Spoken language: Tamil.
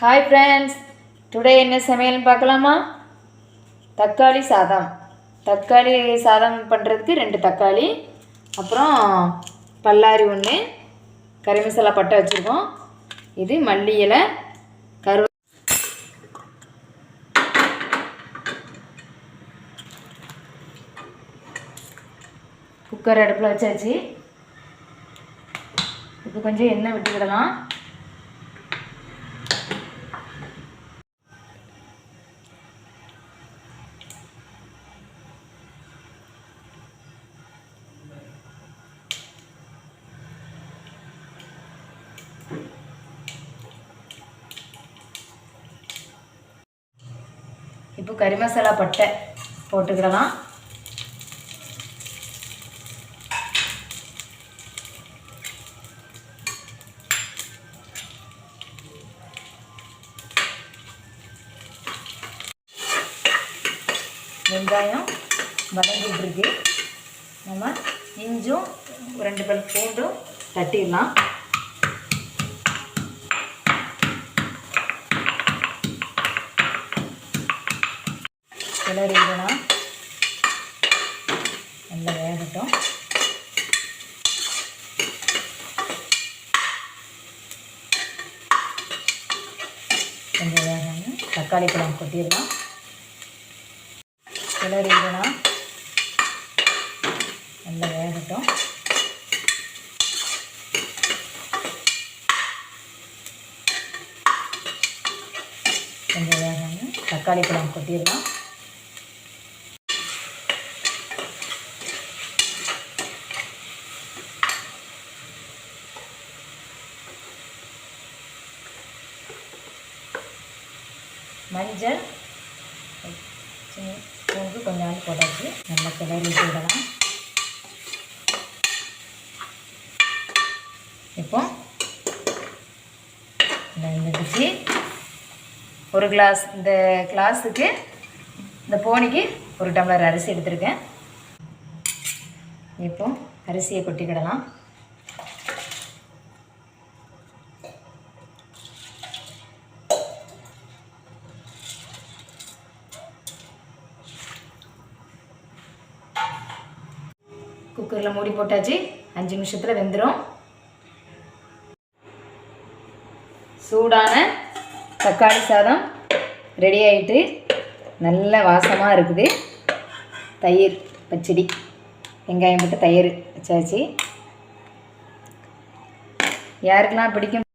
ஹாய் ஃப்ரெண்ட்ஸ், டுடே என்ன சமையல்னு பார்க்கலாமா? தக்காளி சாதம். தக்காளி சாதம் பண்ணுறதுக்கு 2 தக்காளி, அப்புறம் பல்லாரி 1, கறி மசாலா பட்டை வச்சுருக்கோம். இது மல்லி இலை, குக்கர் அடுப்பில் வச்சாச்சு. இப்போ கொஞ்சம் எண்ணெய் விட்டுக்கிடலாம். இப்போ கறி மசாலா பட்டை போட்டுக்கிடலாம். வெங்காயம் வதங்கிட்டுருக்கு. நம்ம இஞ்சும் 2 பல் பூண்டும் தட்டிடலாம். கிளறிடலாம். நல்லா வேகட்டும். கொஞ்சம் வேகணும். தக்காளி பழம் கொட்டிடலாம். கிளறிடலாம். நல்லா வேகட்டும். கொஞ்சம் வேகணும். தக்காளி பழம் கொட்டிடலாம். மஞ்சள் பூண்டு கொஞ்சம் போட்டாச்சு. நல்லா கிளறி விடலாம். இப்போ இந்த ஒரு கிளாஸ், இந்த கிளாஸுக்கு இந்த போனிக்கு 1 டம்ளர் அரிசி எடுத்துருக்கேன். இப்போ அரிசியை கொட்டிக்கிடலாம். குக்கரில் மூடி போட்டாச்சு. 5 நிமிஷத்தில் வெந்துடும். சூடான தக்காளி சாதம் ரெடி ஆகிட்டு நல்ல வாசமாக இருக்குது. தயிர் பச்சடி, வெங்காயம் போட்டு தயிர் வச்சாச்சு. யாருக்கெல்லாம் பிடிக்கும்